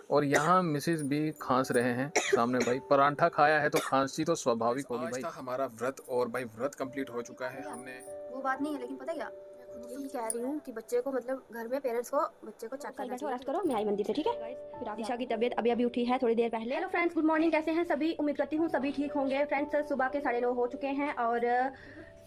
और यहाँ मिसेज भी खांस रहे हैं सामने भाई। परांठा खाया है तो खांसी तो स्वाभाविक होगी आज भाई। था हमारा व्रत और भाई व्रत कंप्लीट हो चुका है। हमने वो बात नहीं है, लेकिन पता है क्या, यही कह रही हूँ कि बच्चे को मतलब घर में पेरेंट्स को बच्चे को चेक करना चाहिए। रेस्ट करो, मैं आई मंदिर से, ठीक है। फिर दिशा की तबीयत अभी अभी उठी है थोड़ी देर पहले। हेलो फ्रेंड्स, गुड मॉर्निंग, कैसे हैं सभी? उम्मीद करती हूँ सभी ठीक होंगे। फ्रेंड्स, सुबह के 9:30 हो चुके हैं और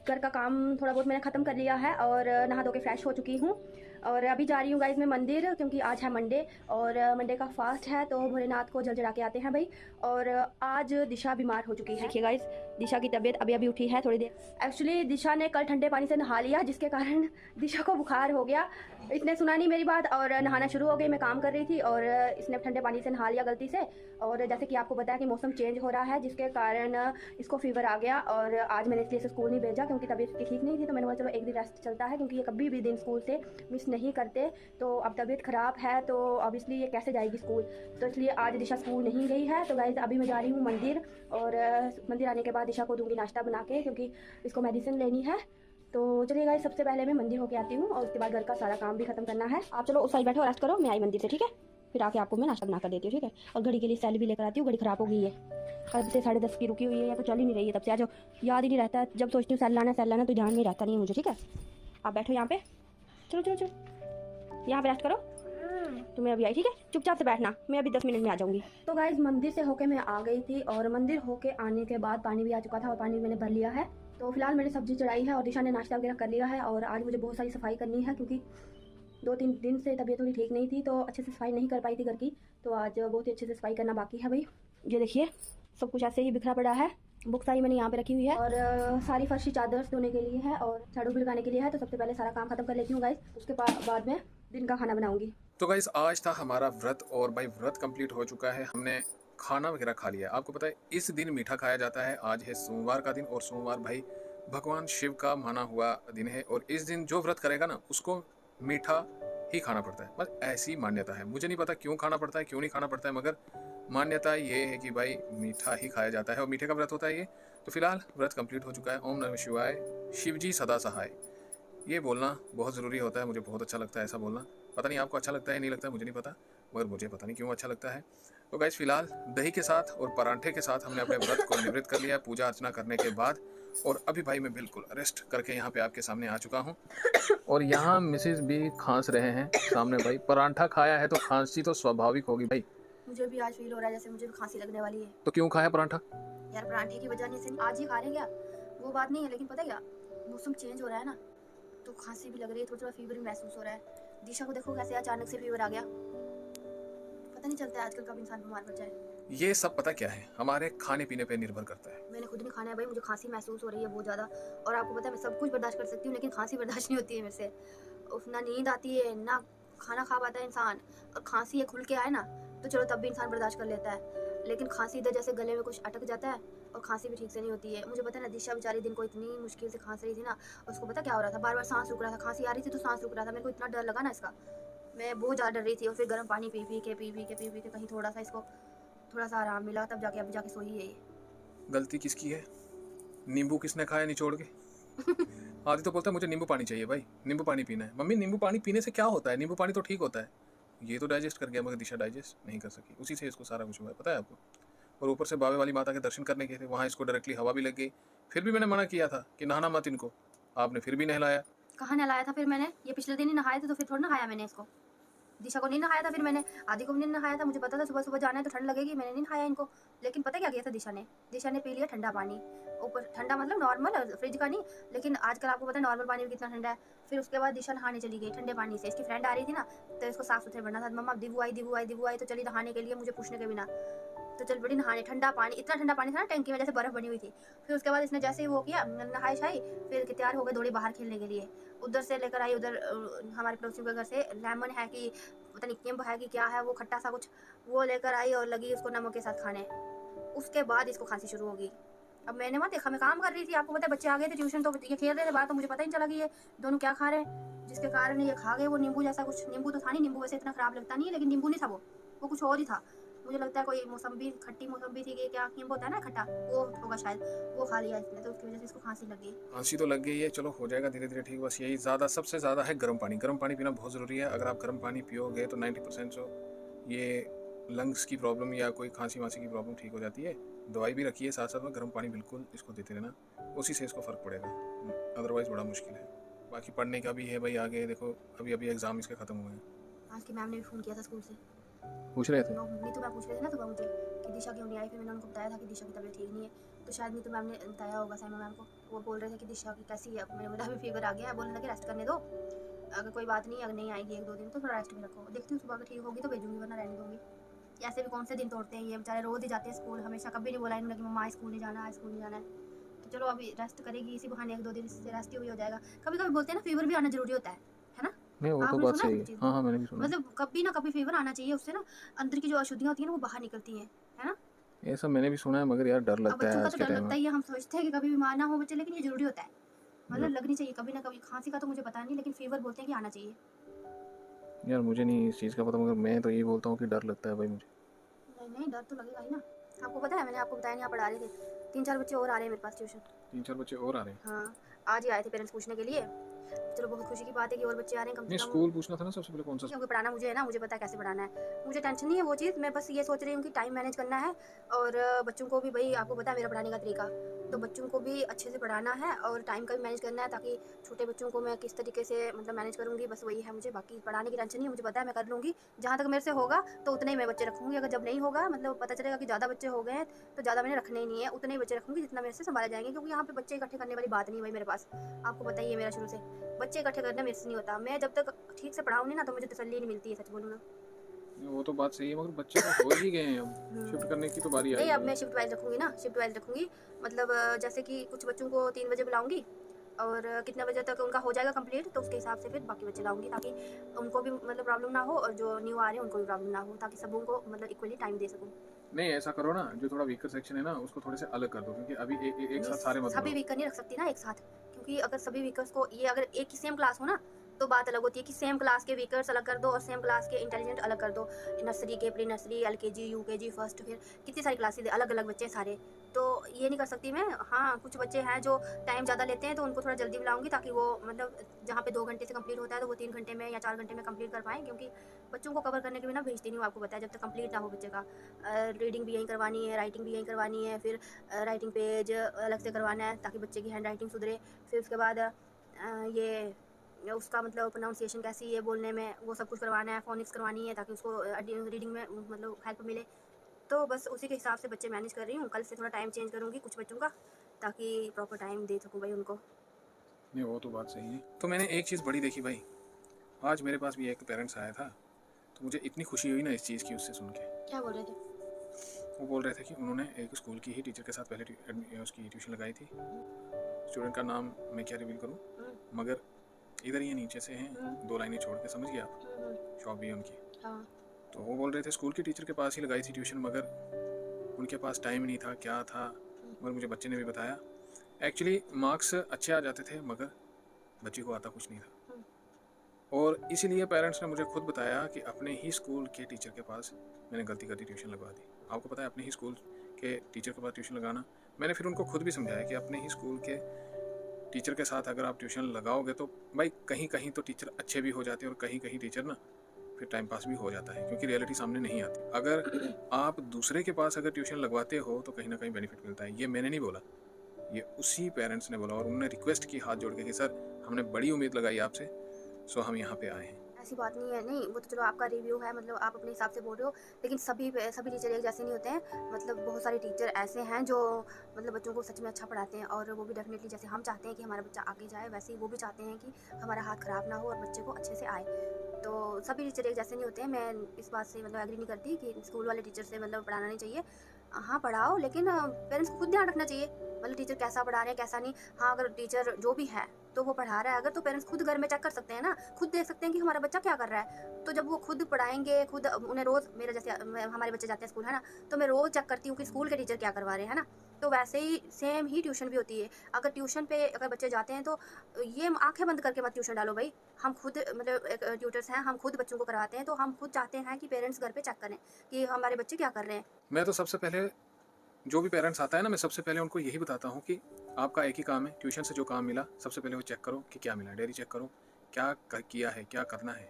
घर का काम थोड़ा बहुत मैंने ख़त्म कर लिया है और नहा धो के फ्रेश हो चुकी हूँ और अभी जा रही हूँ गाइज मैं मंदिर, क्योंकि आज है मंडे और मंडे का फास्ट है तो भोलेनाथ को जल चढ़ा के आते हैं भाई। और आज दिशा बीमार हो चुकी है। देखिए गाइज, दिशा की तबीयत अभी अभी उठी है थोड़ी देर। एक्चुअली दिशा ने कल ठंडे पानी से नहा लिया, जिसके कारण दिशा को बुखार हो गया। इसने सुना नहीं मेरी बात और नहाना शुरू हो गई। मैं काम कर रही थी और इसने ठंडे पानी से नहा लिया गलती से। और जैसे कि आपको पता है कि मौसम चेंज हो रहा है, जिसके कारण इसको फीवर आ गया और आज मैंने इसलिए इसे स्कूल नहीं भेजा, क्योंकि तबीयत इसकी ठीक नहीं थी। तो मैंने बोला चलो एक दिन रेस्ट चलता है, क्योंकि ये कभी भी दिन स्कूल से मिस नहीं करते। तो अब तबीयत ख़राब है तो ऑब्वियसली ये कैसे जाएगी स्कूल, तो इसलिए आज दिशा स्कूल नहीं गई है। तो गाइज अभी मैं जा रही हूँ मंदिर और मंदिर आने के बाद दिशा को दूंगी नाश्ता बना के, क्योंकि इसको मेडिसिन लेनी है। तो चलिए गाइस, सबसे पहले मैं मंदिर होके आती हूँ और उसके बाद घर का सारा काम भी खत्म करना है। आप चलो उस साइड बैठो, रेस्ट करो, मैं आई मंदिर से, ठीक है। फिर आके आपको मैं नाश्ता बना कर देती हूँ, ठीक है। और घड़ी के लिए सैल भी लेकर आती हूँ, घड़ी खराब हो गई है, कब से 10:30 की रुकी हुई है या तो चल ही नहीं रही है तब से। आज याद ही नहीं रहता है, जब सोचती हूँ सैल लाना तो ध्यान में रहता नहीं है मुझे, ठीक है। आप बैठो यहाँ पे, चलो चलो चलो यहाँ पे रेस्ट करो। तो मैं अभी आई, ठीक है, चुपचाप से बैठना, मैं अभी 10 मिनट में आ जाऊंगी। तो गाइज मंदिर से होके मैं आ गई थी और मंदिर होके आने के बाद पानी भी आ चुका था और पानी मैंने भर लिया है। तो फिलहाल मैंने सब्जी चढ़ाई है और दिशा ने नाश्ता वगैरह कर लिया है। और आज मुझे बहुत सारी सफाई करनी है, क्योंकि 2-3 दिन से तबीयत थोड़ी ठीक नहीं थी तो अच्छे से सफाई नहीं कर पाई थी घर की। तो आज बहुत ही अच्छे से सफाई करना बाकी है भाई। ये देखिए सब कुछ ऐसे ही बिखरा पड़ा है। बुक सारी मैंने यहाँ पे रखी हुई है और सारी फर्शी चादर धोने के लिए है और झाड़ू भी लगाने के लिए है। तो सबसे पहले सारा काम खत्म कर लेती हूँ गाइस, उसके बाद में दिन का खाना बनाऊंगी। तो गाइस आज था हमारा व्रत और भाई व्रत कंप्लीट हो चुका है। हमने खाना वगैरह खा लिया। आपको पता है इस दिन मीठा खाया जाता है। आज है सोमवार का दिन और सोमवार भाई भगवान शिव का माना हुआ दिन है और इस दिन जो व्रत करेगा ना उसको मीठा ही खाना पड़ता है। बस ऐसी मान्यता है, मुझे नहीं पता क्यों खाना पड़ता है क्यों नहीं खाना पड़ता है, मगर मान्यता ये है कि भाई मीठा ही खाया जाता है और मीठे का व्रत होता है ये। तो फिलहाल व्रत कंप्लीट हो चुका है। ओम नमः शिवाय, शिवजी सदा सहाय, ये बोलना बहुत ज़रूरी होता है। मुझे बहुत अच्छा लगता है ऐसा बोलना। पता नहीं आपको अच्छा लगता है नहीं लगता है, मुझे नहीं पता, मगर मुझे पता नहीं क्यों अच्छा लगता है। तो गाइस फिलहाल दही के साथ और परांठे के साथ हमने अपने व्रत को निवृत्त कर लिया पूजा अर्चना करने के बाद। और अभी भाई मैं बिल्कुल रेस्ट करके यहाँ पे आपके सामने आ चुका हूँ। और यहाँ मिसेज भी खांस रहे हैं सामने भाई। परांठा खाया है तो खांसी तो स्वाभाविक होगी भाई। मुझे भी आज फील हो रहा है जैसे मुझे भी खांसी लगने वाली है। तो क्यों खाया परांठा? यार परांठे की वजह से आज ही खा रहे हैं क्या, वो बात नहीं है, लेकिन पता है क्या, मौसम चेंज हो रहा है ना तो खांसी भी लग रही है, थोड़ा थोड़ा फीवर भी महसूस हो रहा है। दिशा को देखो कैसे अचानक से फीवर आ गया, पता नहीं चलता है आजकल कब इंसान बीमार पड़ जाए। ये सब पता क्या है, हमारे खाने पीने पे निर्भर करता है। मैंने खुद नहीं खाना है भाई, मुझे खांसी महसूस हो रही है बहुत ज़्यादा। और आपको पता है मैं सब कुछ बर्दाश्त कर सकती हूँ, लेकिन खांसी बर्दाश्त नहीं होती है मेरे से। ना नींद आती है ना खाना खा पाता है इंसान, और खांसी ये खुल के आए ना तो चलो तब भी इंसान बर्दाश्त कर लेता है, लेकिन खांसी इधर जैसे गले में कुछ अटक जाता है और खांसी भी ठीक से नहीं होती है। मुझे पता है ना, दिशा बेचारी दिन को इतनी मुश्किल से खांस रही थी ना, उसको पता क्या हो रहा था, बार बार सांस रुक रहा था, खांसी आ रही थी तो सांस रुक रहा था। मेरे को इतना डर लगा ना इसका, मैं बहुत ज़्यादा डर रही थी। और फिर गर्म पानी पी के कहीं थोड़ा सा आराम मिला, तब जाके अभी जाके सोई है ये। गलती किसकी है? नींबू किसने खाया निचोड़ के? आदि तो बोलता है मुझे नींबू पानी चाहिए भाई, नींबू पानी पीना है। मम्मी नींबू पानी पीने से क्या होता है, नींबू पानी तो ठीक होता है। ये तो डाइजेस्ट कर गया मगर दिशा डाइजेस्ट नहीं कर सकी, उसी से इसको सारा कुछ हुआ है, पता है आपको। और ऊपर से बावे वाली माता के दर्शन करने गए थे, वहाँ इसको डायरेक्टली हवा भी लग गई। फिर भी मैंने मना किया था कि नहाना मत इनको, आपने फिर भी नहलाया। कहाँ नहलाया था फिर मैंने, ये पिछले दिन ही नहाए थे तो फिर थोड़ा नहाया मैंने इसको। दिशा को नहीं नहाया था, फिर मैंने आदि को भी नहीं नहाया था। मुझे पता था सुबह सुबह जाना है तो ठंड लगेगी, मैंने नहीं नहाया इनको। लेकिन पता क्या किया था दिशा ने पी लिया ठंडा पानी। ऊपर ठंडा मतलब नॉर्मल, फ्रिज का नहीं, लेकिन आजकल आपको पता है नॉर्मल पानी भी कितना ठंडा है। फिर उसके बाद दिशा नहाने चली गई ठंडे पानी से। इसकी फ्रेंड आ रही थी ना तो इसको साफ सुथरे बनना था। मम्मा दिबू आई तो चली नहाने के लिए मुझे पूछने के बिना। तो चल बड़ी नहाने, ठंडा पानी, इतना ठंडा पानी था ना टैंकी में जैसे बर्फ बनी हुई थी। फिर उसके बाद इसने जैसे ही वो किया नहाई शाई, फिर तैयार हो गए, दौड़ी बाहर खेलने के लिए। उधर से लेकर आई, उधर हमारे पड़ोसियों के घर से लेमन है कि पता नहीं नींबू है कि क्या है, वो खट्टा सा कुछ, वो लेकर आई और लगी उसको नमक के साथ खाने। उसके बाद इसको खांसी शुरू होगी। अब मैंने मत देखा, मैं काम कर रही थी, आपको पता है बच्चे आ गए थे ट्यूशन तो ये खेल रहे थे बाहर, तो मुझे पता ही नहीं चला कि ये दोनों क्या खा रहे हैं, जिसके कारण ये खा गए वो नींबू जैसा कुछ। नींबू तो था नहीं, नींबू वैसे इतना खराब लगता नहीं है, लेकिन नींबू नहीं था वो कुछ और ही था। मुझे लगता है कोई मौसम्बी, खट्टी मौसम्बी थी कि क्या नींबू होता है ना खट्टा, वो होगा शायद, वो खा लिया इसने, तो उसकी वजह से इसको खांसी लग गई। खांसी तो लग गई है, चलो हो जाएगा धीरे धीरे ठीक। बस यही ज़्यादा सबसे ज़्यादा है गर्म पानी। गर्म पानी पीना बहुत ज़रूरी है। अगर आप गर्म पानी पियोगे तो 90% जो ये लंग्स की प्रॉब्लम या कोई खांसी वांसी की प्रॉब्लम ठीक हो जाती है। दवाई भी रखी है साथ साथ में, गर्म पानी बिल्कुल इसको देते रहना, उसी से इसको फ़र्क पड़ेगा, अदरवाइज़ बड़ा मुश्किल है। बाकी पढ़ने का भी है भाई, आगे देखो अभी अभी एग्ज़ाम इसके ख़त्म हुए हैं। आज की मैम ने भी फ़ोन किया था स्कूल से, पूछ रहे थे? नीतू मैम पूछ रहे थे ना सुबह मुझे कि दिशा क्यों नहीं आई। फिर मैंने उनको बताया था कि दिशा की तबीयत ठीक नहीं है, तो शायद नीतू मैम ने बताया होगा साइमा मैम को। वो बोल रहे थे कि दिशा की कैसी है। मैंने बोला अभी फीवर आ गया है, बोलने लगे रेस्ट करने दो, अगर कोई बात नहीं, अगर नहीं आएगी 1-2 दिन तो थोड़ा रेस्ट में रखो। देखती हूँ सुबह अगर ठीक होगी तो भेजूंगी, वरना रहने दूँगी। ऐसे भी कौन से दिन तोड़ते हैं ये बेचारे, रोज़ ही जाते हैं स्कूल, हमेशा कभी नहीं बोला इन्होंने कि मम्मा स्कूल नहीं जाना, स्कूल नहीं जाना है। तो चलो अभी रेस्ट करेगी, इसी बहाने 1-2 दिन से रेस्ट ही हो जाएगा। कभी कभी बोलते हैं ना फीवर भी आना जरूरी होता है ना? नहीं, वो तो आपने बात सुना है सही ये है। चीज़? हाँ, हाँ, मैंने भी सुना है। मतलब कभी ना कभी फीवर आना चाहिए, उससे ना अंदर की जो अशुद्धियाँ होती हैं ना वो बाहर निकलती हैं, है ना? ये सब मैंने भी सुना है, मगर यार डर अब लगता बच्चों है का आज तो के डर टाइम लगता में। ही है, हम सोचते हैं कि कभी बीमार ना हो बच्चे, लेकिन ये जरूरी होता है। मतलब यार लगनी चाहिए कभी ना कभी। खांसी का तो मुझे पता नहीं, लेकिन फीवर बोलते हैं कि आना चाहिए। यार मुझे नहीं इस चीज़ का पता, मगर मैं तो यही बोलता हूँ कि डर लगता है भाई मुझे। नहीं नहीं, डर तो लगेगा ही ना। आपको पता है, मैंने आपको बताया नहीं, आप पढ़ा रहे थे, 3-4 बच्चे और आ रहे हैं मेरे पास ट्यूशन। 3-4 बच्चे और आ रहे हैं? हाँ, आज ही आए थे पेरेंट्स पूछने के लिए। चलो बहुत खुशी की बात है कि और बच्चे आ रहे हैं कम नहीं, से कम। स्कूल पूछना था ना सबसे पहले, कौन सा? क्योंकि पढ़ाना मुझे है ना, मुझे पता है कैसे पढ़ाना है, मुझे टेंशन नहीं है वो चीज़। मैं बस ये सोच रही हूँ कि टाइम मैनेज करना है, और बच्चों को भी, भाई आपको पता है मेरा पढ़ाने का तरीका, तो बच्चों को भी अच्छे से पढ़ाना है और टाइम का भी मैनेज करना है, ताकि छोटे बच्चों को मैं किस तरीके से मतलब मैनेज करूँगी, बस वही है मुझे। बाकी पढ़ाने की टेंशन नहीं है, मुझे पता है मैं कर लूँगी। जहाँ तक मेरे से होगा तो उतने ही मैं बच्चे रखूँगी, अगर जब नहीं होगा, मतलब पता चलेगा कि ज़्यादा बच्चे हो गए हैं, तो ज़्यादा मैंने रखने ही नहीं है, उतने ही बच्चे रखूँगी जितना मेरे से संभाले जाएंगे। क्योंकि यहाँ पे बच्चे इकट्ठे करने वाली बात नहीं है भाई मेरे पास, आपको पता ही है मेरा शुरू से। बच्चे इकट्ठे करना मेरे से नहीं होता, मैं जब तक ठीक से पढ़ाऊँ नहीं ना तो मुझे तसल्ली नहीं मिलती है, सच बोलूँ ना। वो तो बात सही है, मगर बच्चे तो हो ही गए हैं, अब शिफ्ट करने की तो बारी आई नहीं, अब है। मैं शिफ्ट वाइज रखूँगी ना, शिफ्ट वाइज रखूँगी। मतलब जैसे कि कुछ बच्चों को 3 बजे बुलाऊँगी, और कितने बजे तक उनका हो जाएगा कंप्लीट, तो उसके हिसाब से फिर बाकी बच्चे लाऊँगी, ताकि उनको भी मतलब प्रॉब्लम ना हो, और जो न्यू आ रहे हैं उनको भी प्रॉब्लम ना हो, ताकि सबों को मतलब इक्वली टाइम दे सकूँ। नहीं, ऐसा करो ना, जो थोड़ा वीकर सेक्शन है ना उसको थोड़े से अलग कर दो, क्योंकि अभी एक साथ सारे मत सभी बुलाओ। वीकर नहीं रख सकती ना एक साथ, क्योंकि अगर सभी वीकर्स को, ये अगर एक ही सेम क्लास हो ना तो बात अलग होती है कि सेम क्लास के वीकर्स अलग कर दो और सेम क्लास के इंटेलिजेंट अलग कर दो। नर्सरी के, pre nursery, LKG, UKG, first, फिर कितनी सारी क्लासेज अलग अलग बच्चे सारे, तो ये नहीं कर सकती मैं। हाँ, कुछ बच्चे हैं जो टाइम ज़्यादा लेते हैं, तो उनको थोड़ा जल्दी बुलाऊंगी, ताकि वो मतलब जहाँ पे 2 घंटे से कंप्लीट होता है तो वो 3 घंटे में या 4 घंटे में कंप्लीट कर पाएँ, क्योंकि बच्चों को कवर करने के बिना भेजती नहीं हूँ, आपको पता है, जब तक कंप्लीट ना हो बच्चे का। रीडिंग भी यहीं करवानी है, राइटिंग भी यहीं करवानी है, फिर राइटिंग पेज अलग से करवाना है ताकि बच्चे की हैंड राइटिंग सुधरे। फिर उसके बाद ये उसका मतलब प्रोनाउंसिएशन कैसी है बोलने में, वो सब कुछ करवाना है, फोनिक्स करवानी है, ताकि उसको रीडिंग में मतलब हेल्प मिले। तो बस उसी के हिसाब से बच्चे मैनेज कर रही हूँ। कल से थोड़ा टाइम चेंज करूँगी कुछ बच्चों का, ताकि प्रॉपर टाइम दे सकूँ भाई उनको। नहीं, वो तो बात सही है। तो मैंने एक चीज़ बड़ी देखी भाई, आज मेरे पास भी एक पेरेंट्स आया था, तो मुझे इतनी खुशी हुई ना इस चीज़ की उससे सुन के। क्या बोल रहे थे? वो बोल रहे थे कि उन्होंने एक स्कूल की ही टीचर के साथ पहले उसकी ट्यूशन लगाई थी। स्टूडेंट का नाम मैं क्या रिवील करूँ, मगर इधर ये नीचे से हैं, 2 लाइनें छोड़ के, समझ गए आप, शॉप भी है उनकी। हाँ। तो वो बोल रहे थे स्कूल की टीचर के पास ही लगाई थी ट्यूशन, मगर उनके पास टाइम नहीं था, क्या था, मगर मुझे बच्चे ने भी बताया। एक्चुअली मार्क्स अच्छे आ जाते थे, मगर बच्चे को आता कुछ नहीं था, और इसीलिए पेरेंट्स ने मुझे खुद बताया कि अपने ही स्कूल के टीचर के पास मैंने गलती कर दी, ट्यूशन लगवा दी। आपको पता है, अपने ही स्कूल के टीचर के पास ट्यूशन लगाना, मैंने फिर उनको खुद भी समझाया कि अपने ही स्कूल के टीचर के साथ अगर आप ट्यूशन लगाओगे तो भाई कहीं कहीं तो टीचर अच्छे भी हो जाते हैं, और कहीं कहीं टीचर ना फिर टाइम पास भी हो जाता है, क्योंकि रियलिटी सामने नहीं आती। अगर आप दूसरे के पास अगर ट्यूशन लगवाते हो तो कहीं ना कहीं बेनिफिट मिलता है। ये मैंने नहीं बोला, ये उसी पेरेंट्स ने बोला, और उन्होंने रिक्वेस्ट की हाथ जोड़ के कि सर हमने बड़ी उम्मीद लगाई आपसे, सो हम यहाँ पे आए हैं। ऐसी बात नहीं है, नहीं वो तो चलो आपका रिव्यू है, मतलब आप अपने हिसाब से बोल रहे हो, लेकिन सभी टीचर एक जैसे नहीं होते हैं। मतलब बहुत सारे टीचर ऐसे हैं जो मतलब बच्चों को सच में अच्छा पढ़ाते हैं, और वो भी डेफिनेटली जैसे हम चाहते हैं कि हमारा बच्चा आगे जाए, वैसे ही वो भी चाहते हैं कि हमारा हाथ ख़राब ना हो और बच्चे को अच्छे से आए। तो सभी टीचर एक जैसे नहीं होते हैं। मैं इस बात से मतलब एग्री नहीं करती कि स्कूल वाले टीचर से मतलब पढ़ाना नहीं चाहिए। हाँ पढ़ाओ, लेकिन पेरेंट्स को खुद ध्यान रखना चाहिए, मतलब टीचर कैसा पढ़ा रहे हैं कैसा नहीं। हाँ, अगर टीचर जो भी है तो वो पढ़ा रहा है अगर, तो पेरेंट्स खुद घर में चेक कर सकते हैं ना, खुद देख सकते हैं कि हमारा बच्चा क्या कर रहा है। तो जब वो खुद पढ़ाएंगे, खुद उन्हें रोज़, मेरा जैसे हमारे बच्चे जाते हैं स्कूल है ना, तो मैं रोज़ चेक करती हूँ कि स्कूल के टीचर क्या करवा रहे हैं, है ना। तो वैसे ही सेम ही ट्यूशन भी होती है। अगर ट्यूशन पे अगर बच्चे जाते हैं तो ये आंखें बंद करके मत ट्यूशन डालो भाई। हम खुद मतलब एक ट्यूटर्स हैं, हम खुद बच्चों को करवाते हैं, तो हम खुद चाहते हैं कि पेरेंट्स घर पे चेक करें कि हमारे बच्चे क्या कर रहे हैं। मैं तो सबसे पहले जो भी पेरेंट्स आता है ना, मैं सबसे पहले उनको यही बताता हूँ कि आपका एक ही काम है, ट्यूशन से जो काम मिला सबसे पहले वो चेक करो कि क्या मिला, डायरी चेक करो क्या किया है, क्या करना है।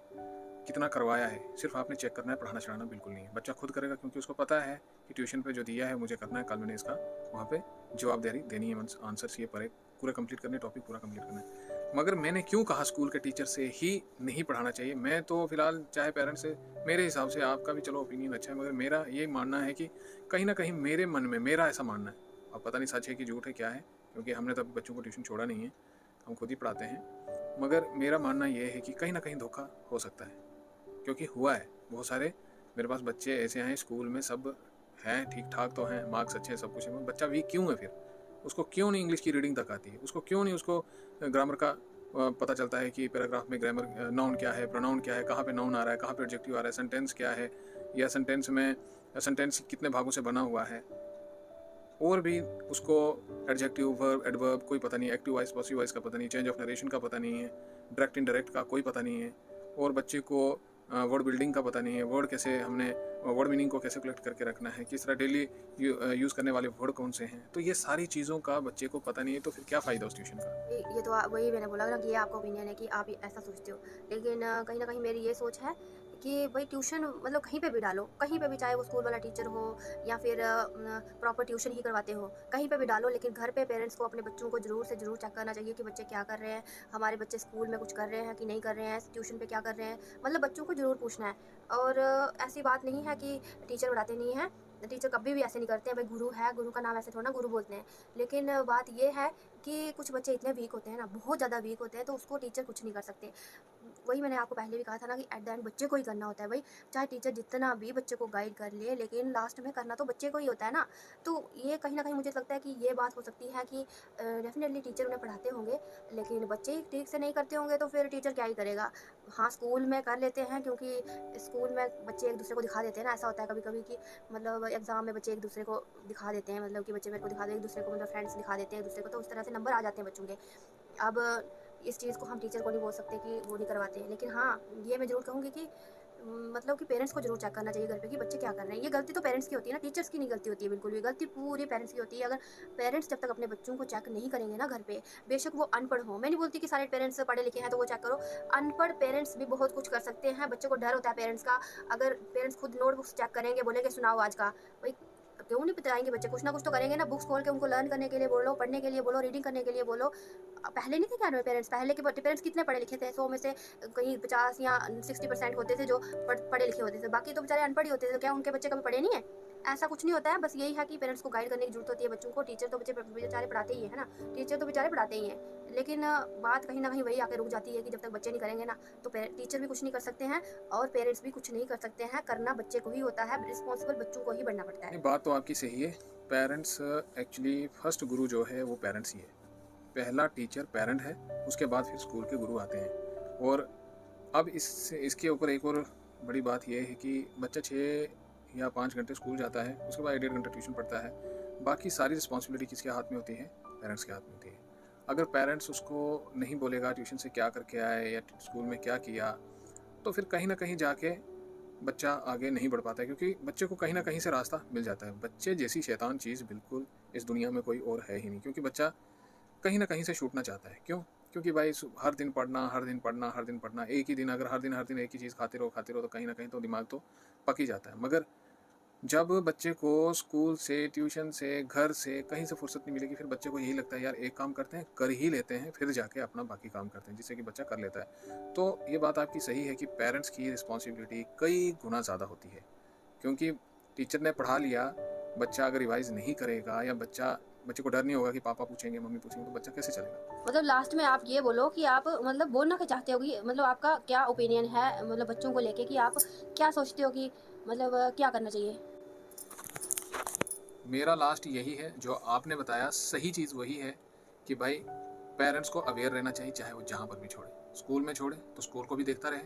कितना करवाया है, सिर्फ आपने चेक करना है, पढ़ाना चढ़ाना बिल्कुल नहीं है। बच्चा खुद करेगा क्योंकि उसको पता है कि ट्यूशन पे जो दिया है मुझे करना है, कल मैंने इसका वहाँ पे जवाबदारी देनी है, आंसर्स ये पूरा कंप्लीट करने, टॉपिक पूरा कंप्लीट करना है। मगर मैंने क्यों कहा स्कूल के टीचर से ही नहीं पढ़ाना चाहिए? मैं तो फिलहाल चाहे पेरेंट्स से, मेरे हिसाब से आपका भी चलो ओपिनियन अच्छा है, मगर मेरा ये मानना है कि कहीं ना कहीं मेरे मन में मेरा ऐसा मानना है, अब पता नहीं सच है कि झूठ है क्या है, क्योंकि हमने तो अभी बच्चों को ट्यूशन छोड़ा नहीं है, हम खुद ही पढ़ाते हैं। मगर मेरा मानना ये है कि कहीं ना कहीं धोखा हो सकता है, क्योंकि हुआ है बहुत सारे। मेरे पास बच्चे ऐसे हैं स्कूल में, सब हैं ठीक ठाक तो हैं, मार्क्स अच्छे हैं, सब कुछ है, बच्चा वीक क्यों है? फिर उसको क्यों नहीं इंग्लिश की रीडिंग तक आती है? उसको क्यों नहीं उसको ग्रामर का पता चलता है कि पैराग्राफ में ग्रामर नाउन क्या है, प्रोनाउन क्या है, कहाँ पे नाउन आ रहा है, कहाँ पे एडजेक्टिव आ रहा है, सेंटेंस क्या है, या सेंटेंस में सेंटेंस कितने भागों से बना हुआ है, और भी उसको एडजेक्टिव, वर्ब, एडवर्ब कोई पता नहीं, एक्टिव वॉइस, पैसिव वॉइस का पता नहीं, चेंज ऑफ नरेशन का पता नहीं है, डायरेक्ट इनडायरेक्ट का कोई पता नहीं है, और बच्चे को वर्ड बिल्डिंग का पता नहीं है, वर्ड कैसे हमने वर्ड मीनिंग को कैसे कलेक्ट करके रखना है, किस तरह डेली यूज़ करने वाले वर्ड कौन से हैं, तो ये सारी चीज़ों का बच्चे को पता नहीं है, तो फिर क्या फ़ायदा उस ट्यूशन का? ये तो वही मैंने बोला ना कि ये आपका ओपिनियन है कि आप ऐसा सोचते हो, लेकिन कहीं ना कहीं मेरी ये सोच है कि भाई ट्यूशन मतलब कहीं पे भी डालो, कहीं पे भी, चाहे वो स्कूल वाला टीचर हो या फिर प्रॉपर ट्यूशन ही करवाते हो, कहीं पे भी डालो, लेकिन घर पे पेरेंट्स को अपने बच्चों को ज़रूर से ज़रूर चेक करना चाहिए कि बच्चे क्या कर रहे हैं, हमारे बच्चे स्कूल में कुछ कर रहे हैं कि नहीं कर रहे हैं, ट्यूशन पे क्या कर रहे हैं, मतलब बच्चों को ज़रूर पूछना है। और ऐसी बात नहीं है कि टीचर पढ़ाते नहीं हैं, टीचर कभी भी ऐसे नहीं करते हैं, भाई गुरु है, गुरु का नाम ऐसे थोड़ा ना गुरु बोलते हैं, लेकिन बात ये है कि कुछ बच्चे इतने वीक होते हैं ना, बहुत ज़्यादा वीक होते हैं, तो उसको टीचर कुछ नहीं कर सकते। वही मैंने आपको पहले भी कहा था ना कि एट द एंड बच्चे को ही करना होता है भाई, चाहे टीचर जितना भी बच्चे को गाइड कर ले, लेकिन लास्ट में करना तो बच्चे को ही होता है ना। तो ये कहीं ना कहीं मुझे लगता है कि ये बात हो सकती है कि डेफिनेटली टीचर उन्हें पढ़ाते होंगे, लेकिन बच्चे ही ठीक से नहीं करते होंगे, तो फिर टीचर क्या ही करेगा। हाँ, स्कूल में कर लेते हैं, क्योंकि स्कूल में बच्चे एक दूसरे को दिखा देते हैं ना, ऐसा होता है कभी कभी कि मतलब एग्ज़ाम में बच्चे एक दूसरे को दिखा देते हैं, मतलब कि बच्चे मेरे को दिखा दे, एक दूसरे को, मतलब फ्रेंड्स दिखा देते हैं एक दूसरे को, तो उस तरह से नंबर आ जाते हैं बच्चों के। अब इस चीज़ को हम टीचर को नहीं बोल सकते कि वो नहीं करवाते हैं, लेकिन हाँ, ये मैं ज़रूर कहूँगी कि मतलब कि पेरेंट्स को ज़रूर चेक करना चाहिए घर पे कि बच्चे क्या कर रहे हैं। ये गलती तो पेरेंट्स की होती है ना, टीचर्स की नहीं गलती होती है बिल्कुल भी, गलती पूरी पेरेंट्स की होती है। अगर पेरेंट्स जब तक अपने बच्चों को चेक नहीं करेंगे ना घर पे, बेशक वो अनपढ़ हो, मैं नहीं बोलती कि सारे पेरेंट्स पढ़े लिखे हैं तो वो चेक करो, अनपढ़ पेरेंट्स भी बहुत कुछ कर सकते हैं। बच्चे को डर होता है पेरेंट्स का, अगर पेरेंट्स खुद नोटबुक्स चेक करेंगे, बोलेंगे सुनाओ आज का, भाई क्यों नहीं बताएंगे? बच्चे कुछ ना कुछ तो करेंगे ना, बुक्स खोल के उनको लर्न करने के लिए बोलो, पढ़ने के लिए बोलो, रीडिंग करने के लिए बोलो। पहले नहीं थे क्या पेरेंट्स, पहले के पेरेंट्स कितने पढ़े लिखे थे? 100 में से कहीं 50 या 60% होते थे जो पढ़े लिखे होते थे, बाकी तो बेचारे अनपढ़ ही होते थे। तो क्या उनके बच्चे कभी पढ़े नहीं है? ऐसा कुछ नहीं होता है, बस यही है कि पेरेंट्स को गाइड करने की जरूरत होती है बच्चों को। टीचर तो बच्चे बेचारे पढ़ाते ही है ना, टीचर तो बेचारे पढ़ाते ही हैं, लेकिन बात कहीं ना कहीं वही आके रुक जाती है कि जब तक बच्चे नहीं करेंगे ना, तो टीचर भी कुछ नहीं कर सकते हैं और पेरेंट्स भी कुछ नहीं कर सकते हैं। करना बच्चे को ही होता है, रिस्पॉन्सिबल बच्चों को ही बनना पड़ता है। बात तो आपकी सही है, पेरेंट्स एक्चुअली फर्स्ट गुरु जो है वो पेरेंट्स ही है। पहला टीचर पेरेंट है, उसके बाद फिर स्कूल के गुरु आते हैं। और अब इसके ऊपर एक और बड़ी बात यह है कि बच्चा 6 या 5 घंटे स्कूल जाता है, उसके बाद 1.5 घंटा ट्यूशन पढ़ता है, बाकी सारी रिस्पॉन्सिबिलिटी किसके हाथ में होती है? पेरेंट्स के हाथ में होती है। अगर पेरेंट्स उसको नहीं बोलेगा ट्यूशन से क्या करके आए या स्कूल में क्या किया, तो फिर कहीं ना कहीं जाके बच्चा आगे नहीं बढ़ पाता है, क्योंकि बच्चे को कहीं ना कहीं से रास्ता मिल जाता है। बच्चे जैसी शैतान चीज़ बिल्कुल इस दुनिया में कोई और है ही नहीं, क्योंकि बच्चा कहीं ना कहीं से छूटना चाहता है। क्यों? क्योंकि भाई हर दिन पढ़ना, हर दिन पढ़ना, हर दिन पढ़ना, एक ही दिन अगर हर दिन एक ही चीज़ खाते रहो तो कहीं ना कहीं तो दिमाग तो पक ही जाता है। मगर जब बच्चे को स्कूल से, ट्यूशन से, घर से कहीं से फुर्सत नहीं मिलेगी, फिर बच्चे को यही लगता है यार एक काम करते हैं, कर ही लेते हैं, फिर जाके अपना बाकी काम करते हैं, जिससे कि बच्चा कर लेता है। तो ये बात आपकी सही है कि पेरेंट्स की रिस्पॉन्सिबिलिटी कई गुना ज़्यादा होती है, क्योंकि टीचर ने पढ़ा लिया, बच्चा अगर रिवाइज नहीं करेगा या बच्चे को डर नहीं होगा कि पापा पूछेंगे, मम्मी पूछेंगे, तो बच्चा कैसे चलेगा? मतलब लास्ट में आप ये बोलो कि आप मतलब बोलना क्या चाहते हो कि मतलब आपका क्या ओपिनियन है मतलब बच्चों को लेके, कि आप क्या सोचते हो कि मतलब क्या करना चाहिए? मेरा लास्ट यही है, जो आपने बताया सही चीज़ वही है कि भाई पेरेंट्स को अवेयर रहना चाहिए, चाहे वो जहाँ पर भी छोड़े। स्कूल में छोड़े तो स्कूल को भी देखता रहे,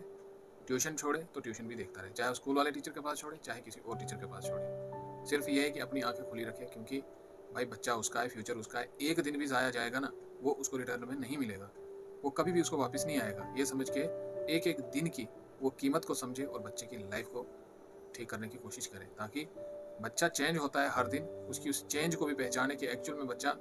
ट्यूशन छोड़े तो ट्यूशन भी देखता रहे, चाहे स्कूल वाले टीचर के पास छोड़े, चाहे किसी और टीचर के पास छोड़े। सिर्फ ये है कि अपनी आंखें खुली रखे, क्योंकि भाई बच्चा उसका है, फ्यूचर उसका है। एक दिन भी ज़ाया जाएगा ना, वो उसको रिटर्न में नहीं मिलेगा, वो कभी भी उसको वापस नहीं आएगा। ये समझ के एक एक दिन की वो कीमत को समझे और बच्चे की लाइफ को ठीक करने की कोशिश करे, ताकि बच्चा चेंज होता है हर दिन, उसकी उस चेंज को भी पहचाने कि एक्चुअल में बच्चा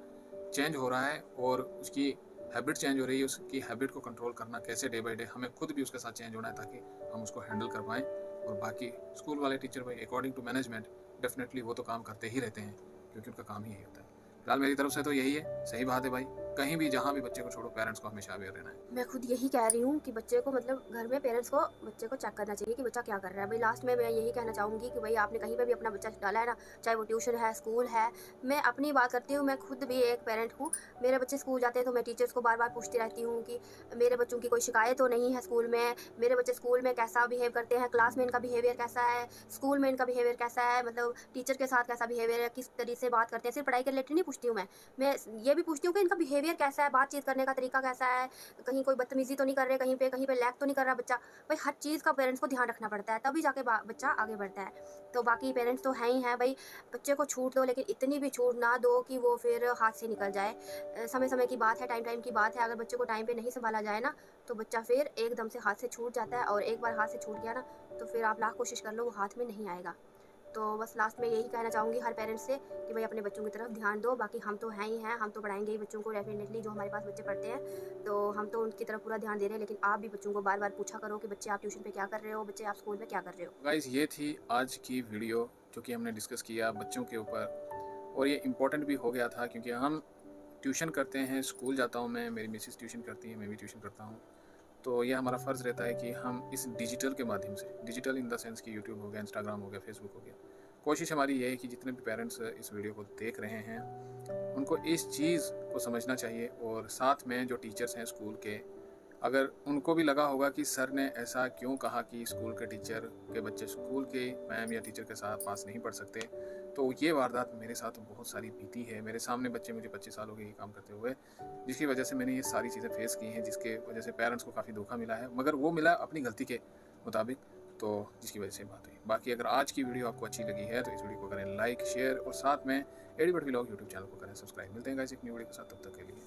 चेंज हो रहा है और उसकी हैबिट चेंज हो रही है। उसकी हैबिट को कंट्रोल करना कैसे डे बाय डे, हमें खुद भी उसके साथ चेंज होना है, ताकि हम उसको हैंडल कर पाएँ। और बाकी स्कूल वाले टीचर भाई अकॉर्डिंग टू मैनेजमेंट डेफिनेटली वो तो काम करते ही रहते हैं, क्योंकि उनका काम ही यही होता है। फिलहाल मेरी तरफ से तो यही है। सही बात है भाई, कहीं भी जहाँ भी बच्चे को छोड़ो, पेरेंट्स को हमेशा अवेयर रहना है। मैं खुद यही कह रही हूँ कि बच्चे को मतलब घर में पेरेंट्स को बच्चे को चेक करना चाहिए कि बच्चा क्या कर रहा है। भाई लास्ट में मैं यही कहना चाहूँगी कि भाई आपने कहीं पे भी अपना बच्चा डाला है ना, चाहे वो ट्यूशन है, स्कूल है। मैं अपनी बात करती हूँ, मैं खुद भी एक पेरेंट हूँ। मेरे बच्चे स्कूल जाते हैं तो मैं टीचर्स को बार बार पूछती रहती हूँ कि मेरे बच्चों की कोई शिकायत तो नहीं है स्कूल में, मेरे बच्चे स्कूल में कैसा बिहेव करते हैं, क्लास में इनका बिहेवियर कैसा है, स्कूल में इनका बिहेवियर कैसा है, मतलब टीचर के साथ कैसा बिहेवियर है, किस तरीके से बात करते हैं। सिर्फ पढ़ाई के रिलेटेड नहीं पूछती हूँ मैं ये भी पूछती हूँ कि इनका बिहेवियर कैसा है, बातचीत करने का तरीका कैसा है, कहीं कोई बदतमीजी तो नहीं कर रहे, कहीं पे लैग तो नहीं कर रहा बच्चा। भाई हर चीज़ का पेरेंट्स को ध्यान रखना पड़ता है, तभी जाके बच्चा आगे बढ़ता है। तो बाकी पेरेंट्स तो हैं ही हैं भाई, बच्चे को छूट दो, लेकिन इतनी भी छूट ना दो कि वो फिर हाथ से निकल जाए। समय समय की बात है, टाइम की बात है। अगर बच्चे को टाइम पे नहीं संभाला जाए ना, तो बच्चा फिर एकदम से हाथ से छूट जाता है, और एक बार हाथ से छूट गया ना, तो फिर आप लाख कोशिश कर लो वो हाथ में नहीं आएगा। तो बस लास्ट में यही कहना चाहूँगी हर पेरेंट्स से कि भाई अपने बच्चों की तरफ ध्यान दो। बाकी हम तो हैं ही हैं, हम तो पढ़ाएंगे ही बच्चों को डेफिनेटली, जो हमारे पास बच्चे पढ़ते हैं, तो हम तो उनकी तरफ पूरा ध्यान दे रहे हैं। लेकिन आप भी बच्चों को बार बार पूछा करो कि बच्चे आप ट्यूशन पे क्या कर रहे हो, बच्चे आप स्कूल में क्या कर रहे हो। गाइस, ये थी आज की वीडियो जो कि हमने डिस्कस किया बच्चों के ऊपर, और ये इम्पोर्टेंट भी हो गया था क्योंकि हम ट्यूशन करते हैं, स्कूल जाता हूँ मैं, मेरी मिसेस ट्यूशन करती है, मैं भी ट्यूशन करता हूँ। तो ये हमारा फ़र्ज़ रहता है कि हम इस डिजिटल के माध्यम से, डिजिटल इन द सेंस कि यूट्यूब हो गया, इंस्टाग्राम हो गया, फेसबुक हो गया, कोशिश हमारी ये है कि जितने भी पेरेंट्स इस वीडियो को देख रहे हैं उनको इस चीज़ को समझना चाहिए। और साथ में जो टीचर्स हैं स्कूल के, अगर उनको भी लगा होगा कि सर ने ऐसा क्यों कहा कि स्कूल के टीचर के बच्चे स्कूल के मैम या टीचर के साथ पास नहीं पढ़ सकते, तो ये वारदात मेरे साथ बहुत सारी बीती है। मेरे सामने बच्चे, मुझे 25 साल हो गए ये काम करते हुए, जिसकी वजह से मैंने ये सारी चीज़ें फेस की हैं, जिसके वजह से पेरेंट्स को काफ़ी धोखा मिला है, मगर वो मिला अपनी गलती के मुताबिक, तो जिसकी वजह से बात हुई। बाकी अगर आज की वीडियो आपको अच्छी लगी है तो इस वीडियो को करें लाइक, शेयर, और साथ में एडी बट व्लॉग यूट्यूब चैनल को करें सब्सक्राइब। मिलते हैं गाइस एक न्यू वीडियो के साथ, तब तक के लिए।